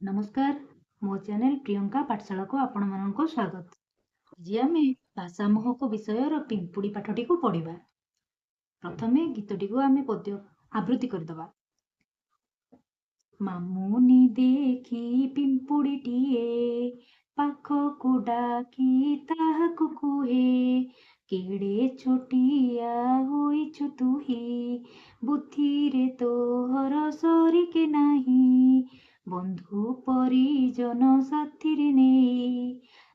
नमस्कार मो चैनल प्रियंका पाठशाला को आपण मानक स्वागत। आज आमे भाषा महक विषयर पिंपुड़ी पाठटी को पढ़िबा। प्रथमे गीतटी को आमे पद्य आवृत्ति करदबा। मामुनी देखी पिंपुड़ीटीए पाखकु डाकी ताहाकु कुहे केड़े छोटिया होइछु तुही बुद्धिरे तोहर सरिके नाही बंधु परिजन साथीरे नेई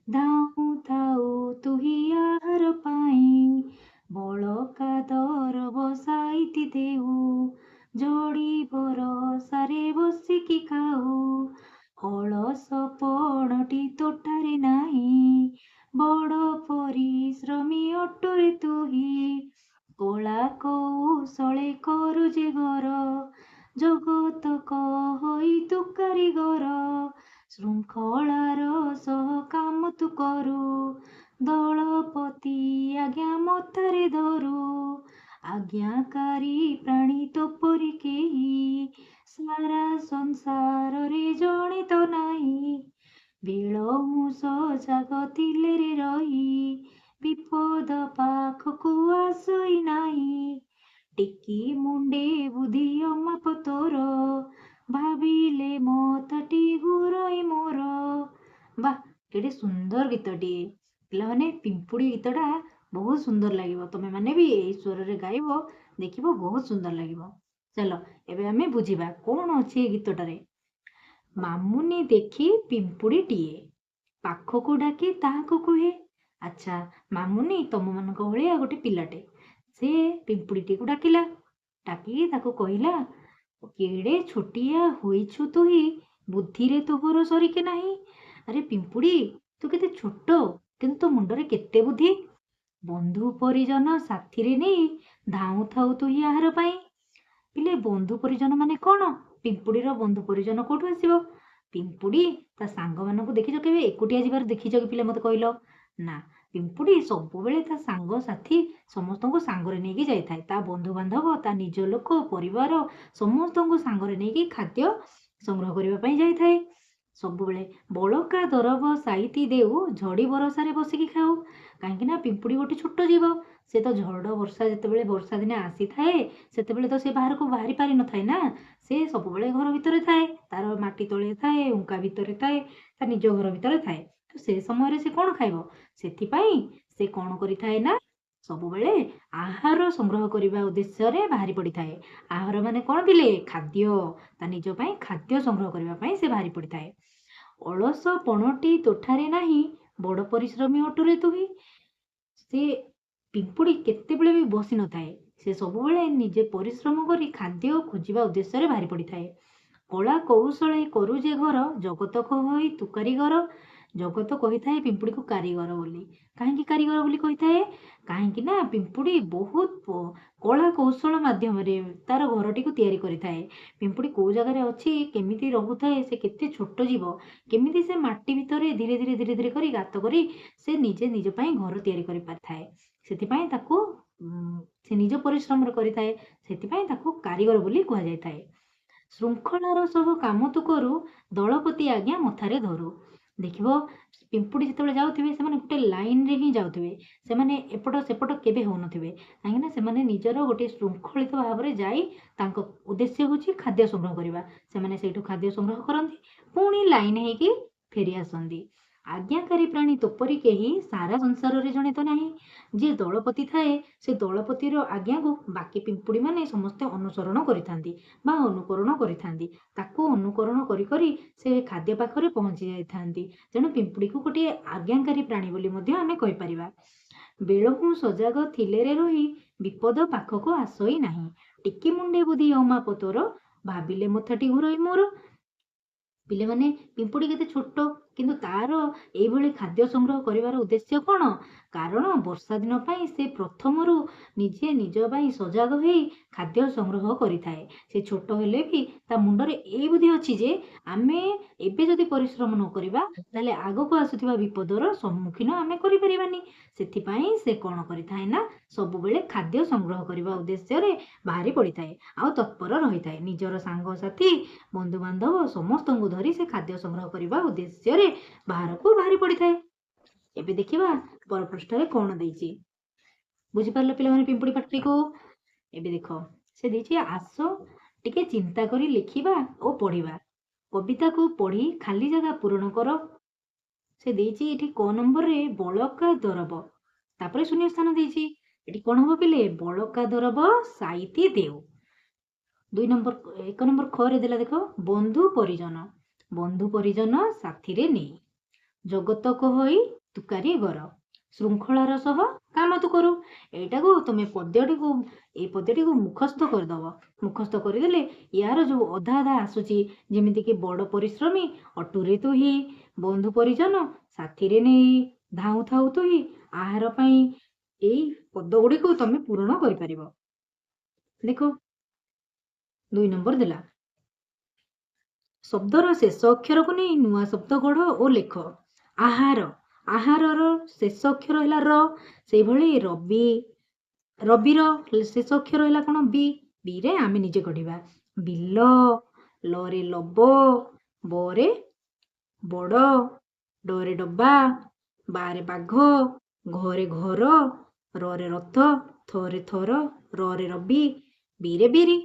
धाऊ थाऊ तुही आहार पाई बळका दरब साइति देऊ जोड़ी बरसारे बसिकी खाऊ अलस पणटी तोठारे नाही बड़ परिश्रमी अटुरे तुही कला कौशले करू जे घर जगत कही तु कारीगर शृंखलार सह काम तु करू दलपति आज्ञा मथारे धरू आज्ञाकारी प्राणी तो परी केही सारा संसार रे जणे तो नाही बेलमु सजाग थिले रे रही विपद पाखकु आसई नाही टिकी मुंडे बुद्धि अमाप तोर भाविले मताटी घुरई मोर। वाह केडे सुंदर गीतटीए। पिलामाने पिंपुड़ी गीतटा बहुत सुंदर लगिबो। तमे माने भी एई स्वर रे गाइबो देखिबो बहुत सुंदर लगिबो। चलो एबे आमे बुझिबा कोन अछि ए गीतटारे। मामुनी देखी पिंपुड़ीटीए पाखकु डाकी ताहाकु कुहे। अच्छा मामुनी तम मानक भलिया गोटे पिलाटे से पिंपुड़ीटी को डाकिला डाकी ताको कहिला केड़े छोटिया होइछु तुही बुद्धिरे तोहर सरिके नाही। अरे पिंपुड़ी तू केते छोट किंतु तो मुंडरे केते बुद्धि बंधु परिजन साथीरे नहीं धाऊ थाऊ तुही आहार पाई। पिले बंधु परिजन माने कौन पिंपुड़ीर बंधु परिजन कोठु आसीबो पिंपुड़ी ता सांग मानकु देखिछ केबे एकुटिया जिबार देखिछ कि पिले मते कहिलो ना पिंपुड़ी सबुबेले ता सांग साथी समस्तको सांगरे नेकी जाइथाय ता बंधु बांधव ता निज लोक परिवार समस्तको सांगरे नेकी खाद्य संग्रह करबा पई जाइथाय सबुबेले बळका दरब साइति देउ झड़ी बरसारे बसिकी खाऊ काहेकि ना पिंपुड़ी गोटे छोट जीव से तो झड़ वर्षा जेतेबेले वर्षा दिने आसी थाए सेतेबेले तो से बाहर को बाहरी पारि न थाए ना से सबुबेले घर भितरे थाए तार माटी तळे थाए उंका भितरे थाए ता निज घर भितरे थाए तो से समय से कौन खाइबो सेथिपाई से कौन करिथाए ना सबुबेले आहार संग्रह करने उद्देश्य रे बाहरी पड़ी थाए। आहार माने कौन पिले खाद्य ता निज पई खाद्य संग्रह करने पई से बाहरी पड़ी थाए। अलस पणटी तोठारे नाही बड़ परिश्रमी अटुरे तुही से पिंपुड़ी केतेबेले भी बसी न थाए से सबुबेले निजे परिश्रम करी खाद्य खोजिबा उद्देश्य रे बाहरी पड़ी थाए। कला कौशले करू जे घर जगत कही तु कारीगर जगत कही थाए पिंपुड़ी को कारीगर बोली कहीं कारीगर बोली कही थाए कहीं ना पिंपुड़ी बहुत कला कौशल माध्यम तार घरटी को तैयारी करि थाए। पिंपुड़ी को जगह अच्छी केमिति रहुथाए से केते छोट जीव केमिति से माटी भितरे धीरे धीरे धीरे धीरे करी गात करी से निजे निज पई घर तैयारी करि पारथाए सेथिपई ताको से निज परिश्रम करि थाए सेथिपई ताको कारीगर बोली कहा जाय थाए। श्रृंखलार सह काम तु करू दलपति आज्ञा मथारे धरू देखिबो पिंपुड़ी जिते जाउथिबे से माने गोटे लाइन रे ही जाउथिबे से माने एपट सेपट केबे होनथिबे काहेकि ना से माने निजर गोटे श्रृंखलित भाव रे जाई तांको उद्देश्य होची खाद्य संग्रह करबा से माने सेठु खाद्य संग्रह करंती पुणी लाइन हेकी फेरी आसंती। आज्ञाकारी प्राणी तोपरी केही सारा संसार रे जणे तो नाही जे दलपति थाए से दलपतिर आज्ञा को बाकी पिंपुड़ी माने समस्त अनुसरण करिथांती बा अनुकरण करिथांती ताको अनुकरण करी करी से खाद्य पाखरे पहुंची जाइथांती तेणु पिंपुड़ी को गोटे आज्ञाकारी प्राणी बोली मध्ये आमे कहि परिबा। बेलकु सजाग थिले रे रही विपद पाखको आसई नाही टिकी मुंडे बुद्धि अमाप तोर भाबिले मथाटी घुरई मोर। पिले माने पिंपुड़ी केते छोट କିନ୍ତୁ ତାର ଏଇଭଳି ଖାଦ୍ୟ ସଂଗ୍ରହ କରିବାର ଉଦ୍ଦେଶ୍ୟ କ'ଣ? କାରଣ ବର୍ଷା ଦିନ ପାଇଁ ସେ ପ୍ରଥମରୁ ନିଜେ ନିଜ ପାଇଁ ସଜାଗ ହେଇ ଖାଦ୍ୟ ସଂଗ୍ରହ କରିଥାଏ। ସେ ଛୋଟ ହେଲେ ବି ତା ମୁଣ୍ଡରେ ଏଇ ବୁଦ୍ଧି ଅଛି ଯେ ଆମେ ଏବେ ଯଦି ପରିଶ୍ରମ ନ କରିବା ତାହେଲେ ଆଗକୁ ଆସୁଥିବା ବିପଦର ସମ୍ମୁଖୀନ ଆମେ କରିପାରିବାନି। ସେଥିପାଇଁ ସେ କ'ଣ କରିଥାଏ ନା ସବୁବେଳେ ଖାଦ୍ୟ ସଂଗ୍ରହ କରିବା ଉଦ୍ଦେଶ୍ୟରେ ବାହାରି ପଡ଼ିଥାଏ ଆଉ ତତ୍ପର ରହିଥାଏ। ନିଜର ସାଙ୍ଗସାଥୀ ବନ୍ଧୁବାନ୍ଧବ ସମସ୍ତଙ୍କୁ ଧରି ସେ ଖାଦ୍ୟ ସଂଗ୍ରହ କରିବା ଉଦ୍ଦେଶ୍ୟରେ ବାହାରକୁ ବାହାରି ପଡ଼ିଥାଏ। ଏବେ ଦେଖିବା ପରପୃଷ୍ଠରେ କ'ଣ ଦେଇଛି। ବୁଝିପାରିଲ ପିଲାମାନେ ପିମ୍ପୁଡ଼ି ପାଟିକୁ? ଏବେ ଦେଖ ସେ ଦେଇଛି ଆସ ଟିକେ ଚିନ୍ତା କରି ଲେଖିବା ଓ ପଢ଼ିବା। କବିତାକୁ ପଢ଼ି ଖାଲି ଜାଗା ପୂରଣ କର। ସେ ଦେଇଛି ଏଠି କ ନମ୍ବରରେ ବଳକା ଦରବ, ତାପରେ ଶୂନ୍ୟ ସ୍ଥାନ ଦେଇଛି। ଏଠି କ'ଣ ହବ ପିଲେ? ବଳକା ଦରବ ସାଇତି ଦେଉ। 1 ନମ୍ବର ଖରେ ଦେଲା ଦେଖ ବନ୍ଧୁ ପରିଜନ, ବନ୍ଧୁ ପରିଜନ ସାଥିରେ ନେଇ, ଜଗତକ ହୋଇ ତୁକାରୀ ଗର, ଶୃଙ୍ଖଳାର ସହ କାମ ତୁ କରୁ। ଏଇଟାକୁ ତମେ ଏଇ ପଦ୍ୟଟିକୁ ମୁଖସ୍ଥ କରିଦବ। ମୁଖସ୍ଥ କରିଦେଲେ ୟାର ଯୋଉ ଅଧା ଅଧା ଆସୁଛି ଯେମିତିକି ବଡ଼ ପରିଶ୍ରମୀ ଅଟୁରେ ତୁହି, ବନ୍ଧୁ ପରିଜନ ସାଥିରେ ନେଇ, ଧାଉଁ ଥାଉ ତୁହି ଆହାର ପାଇଁ, ଏଇ ପଦ ଗୁଡ଼ିକୁ ତମେ ପୂରଣ କରିପାରିବ। ଦେଖ 2 ନମ୍ବର ଦେଲା ଶବ୍ଦର ଶେଷ ଅକ୍ଷରକୁ ନେଇ ନୂଆ ଶବ୍ଦ ଗଢ଼ ଓ ଲେଖ। ଆହାର, ଆହାରର ଶେଷ ଅକ୍ଷର ହେଲା ର, ସେଇଭଳି ରବି, ରବିର ଶେଷ ଅକ୍ଷର ହେଲା କ'ଣ? ବି, ବିରେ ଆମେ ନିଜେ ଗଢ଼ିବା। ବିଲ, ଲରେ ଲବ, ବରେ ବଡ଼, ଡରେ ଡବା, ବାରେ ବାଘ, ଘରେ ଘର, ରରେ ରଥ, ଥରେ ଥର, ରରେ ରବି, ବିରେ ବିରି।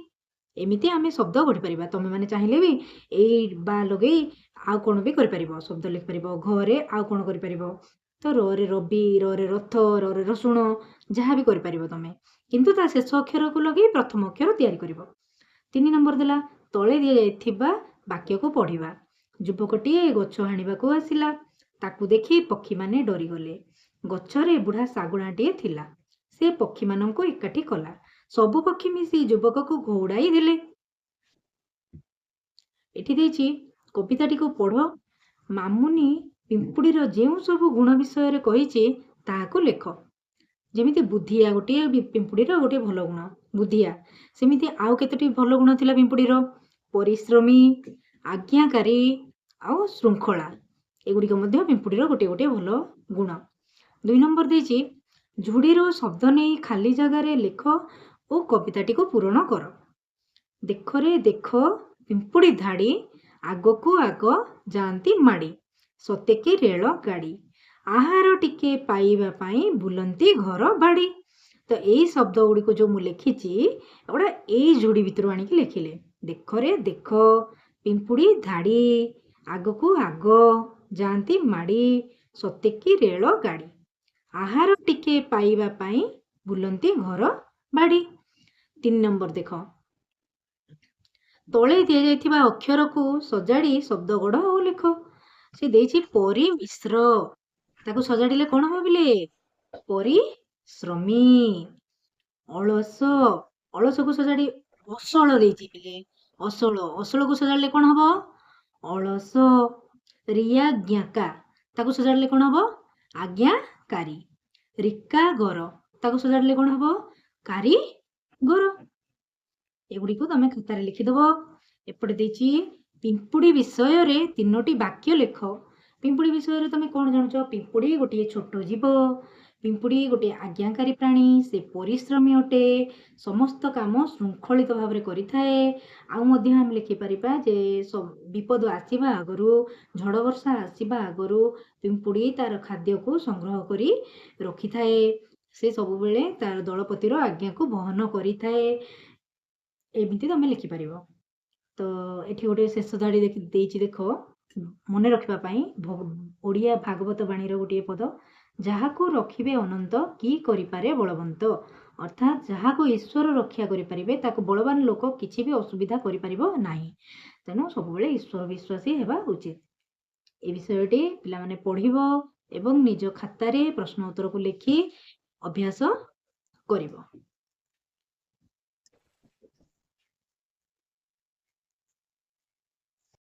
ଏମିତି ଆମେ ଶବ୍ଦ ଗଢ଼ିପାରିବା। ତମେ ମାନେ ଚାହିଁଲେ ବି ଏଇ ବା ଲଗେଇ ଆଉ କ'ଣ ବି କରିପାରିବ, ଶବ୍ଦ ଲେଖିପାରିବ। ଘରେ ଆଉ କ'ଣ କରିପାରିବ? ତ ରରେ ରବି, ରରେ ରଥ, ରରେ ରସୁଣ, ଯାହା ବି କରିପାରିବ ତମେ, କିନ୍ତୁ ତା ଶେଷ ଅକ୍ଷରକୁ ଲଗେଇ ପ୍ରଥମ ଅକ୍ଷର ତିଆରି କରିବ। 3 ନମ୍ବର ଦେଲା ତଳେ ଦିଆଯାଇଥିବା ବାକ୍ୟକୁ ପଢ଼ିବା। ଯୁବକଟିଏ ଗଛ ହାଣିବାକୁ ଆସିଲା, ତାକୁ ଦେଖି ପକ୍ଷୀମାନେ ଡରିଗଲେ। ଗଛରେ ବୁଢ଼ା ଶାଗୁଣାଟିଏ ଥିଲା, ସେ ପକ୍ଷୀମାନଙ୍କୁ ଏକାଠି କଲା, ସବୁ ପକ୍ଷୀ ମିଶି ଯୁବକକୁ ଘଉଡ଼ାଇ ଦେଲେ। ଏଠି ଦେଇଛି କବିତାଟିକୁ ପଢ଼। ମାମୁନି ପିମ୍ପୁଡ଼ିର ଯେଉଁ ସବୁ ଗୁଣ ବିଷୟରେ କହିଛି ତାହାକୁ ଲେଖ। ଯେମିତି ବୁଦ୍ଧିଆ ଗୋଟିଏ ପିମ୍ପୁଡ଼ିର ଗୋଟିଏ ଭଲ ଗୁଣ ବୁଦ୍ଧିଆ, ସେମିତି ଆଉ କେତୋଟି ଭଲ ଗୁଣ ଥିଲା ପିମ୍ପୁଡ଼ିର? ପରିଶ୍ରମୀ, ଆଜ୍ଞାକାରୀ ଆଉ ଶୃଙ୍ଖଳା, ଏଗୁଡ଼ିକ ମଧ୍ୟ ପିମ୍ପୁଡ଼ିର ଗୋଟିଏ ଗୋଟିଏ ଭଲ ଗୁଣ। 2 ନମ୍ବର ଦେଇଛି ଝୁଡ଼ିରୁ ଶବ୍ଦ ନେଇ ଖାଲି ଜାଗାରେ ଲେଖ ଓ କବିତାଟିକୁ ପୂରଣ କର। ଦେଖରେ ଦେଖ ପିମ୍ପୁଡ଼ି ଧାଡ଼ି, ଆଗକୁ ଆଗ ଯାଆନ୍ତି ମାଡ଼ି, ସତେକି ରେଳ ଗାଡ଼ି, ଆହାର ଟିକେ ପାଇବା ପାଇଁ ବୁଲନ୍ତି ଘର ବାଡ଼ି। ତ ଏଇ ଶବ୍ଦ ଗୁଡ଼ିକୁ ଯୋଉ ମୁଁ ଲେଖିଛି ଏଗୁଡ଼ା ଏଇ ଝୁଡ଼ି ଭିତରୁ ଆଣିକି ଲେଖିଲେ। ଦେଖରେ ଦେଖ ପିମ୍ପୁଡ଼ି ଧାଡ଼ି, ଆଗକୁ ଆଗ ଯାଆନ୍ତି ମାଡ଼ି, ସତେକି ରେଳ ଗାଡ଼ି, ଆହାର ଟିକେ ପାଇବା ପାଇଁ ବୁଲନ୍ତି ଘର ବାଡ଼ି। 3 ନମ୍ବର ଦେଖ ତଳେ ଦିଆଯାଇଥିବା ଅକ୍ଷରକୁ ସଜାଡ଼ି ଶବ୍ଦ ଗଢ଼ ଓ ଲେଖ। ସେ ଦେଇଛି ପରିମିଶ୍ର, ତାକୁ ସଜାଡ଼ିଲେ କ'ଣ ହବ ପିଲେ? ପରିଶ୍ରମୀ। ଅଳସ, ଅଳସକୁ ସଜାଡ଼ି ଅସଳ ଦେଇଛି ପିଲେ, ଅସଳ, ଅସଳକୁ ସଜାଡ଼ିଲେ କ'ଣ ହବ? ଅଳସ। ରିଆଜ୍ଞାକା, ତାକୁ ସଜାଡ଼ିଲେ କ'ଣ ହବ? ଆଜ୍ଞାକାରୀ। ରିକାଗର, ତାକୁ ସଜାଡ଼ିଲେ କ'ଣ ହବ? କାରିଗର। ଏଗୁଡ଼ିକୁ ତମେ ଖାତାରେ ଲେଖିଦବ। ଏପଟେ ଦେଇଛି ପିମ୍ପୁଡ଼ି ବିଷୟରେ 3ଟି ବାକ୍ୟ ଲେଖ। ପିମ୍ପୁଡ଼ି ବିଷୟରେ ତମେ କ'ଣ ଜାଣୁଛ? ପିମ୍ପୁଡ଼ି ଗୋଟିଏ ଛୋଟ ଜୀବ, ପିମ୍ପୁଡ଼ି ଗୋଟିଏ ଆଜ୍ଞାକାରୀ ପ୍ରାଣୀ, ସେ ପରିଶ୍ରମୀ ଅଟେ, ସମସ୍ତ କାମ ଶୃଙ୍ଖଳିତ ଭାବରେ କରିଥାଏ। ଆଉ ମଧ୍ୟ ଆମେ ଲେଖିପାରିବା ଯେ ବିପଦ ଆସିବା ଆଗରୁ, ଝଡ଼ ବର୍ଷା ଆସିବା ଆଗରୁ ପିମ୍ପୁଡ଼ି ତାର ଖାଦ୍ୟକୁ ସଂଗ୍ରହ କରି ରଖିଥାଏ। ସେ ସବୁବେଳେ ତାର ଦଳପତିର ଆଜ୍ଞାକୁ ବହନ କରିଥାଏ। ଏମିତି ତମେ ଲେଖିପାରିବ। ତ ଏଠି ଗୋଟେ ଶେଷ ଧାଡ଼ି ଦେଇଛି ଦେଖ, ମନେ ରଖିବା ପାଇଁ ଓଡ଼ିଆ ଭାଗବତ ବାଣୀର ଗୋଟିଏ ପଦ, ଯାହାକୁ ରଖିବେ ଅନନ୍ତ କି କରିପାରେ ବଳବନ୍ତ। ଅର୍ଥାତ୍ ଯାହାକୁ ଈଶ୍ୱର ରକ୍ଷା କରିପାରିବେ ତାକୁ ବଳବାନ ଲୋକ କିଛି ବି ଅସୁବିଧା କରିପାରିବ ନାହିଁ। ତେଣୁ ସବୁବେଳେ ଈଶ୍ୱର ବିଶ୍ୱାସୀ ହେବା ଉଚିତ। ଏ ବିଷୟଟି ପିଲାମାନେ ପଢ଼ିବ ଏବଂ ନିଜ ଖାତାରେ ପ୍ରଶ୍ନ ଉତ୍ତରକୁ ଲେଖି ଅଭ୍ୟାସ କରିବ।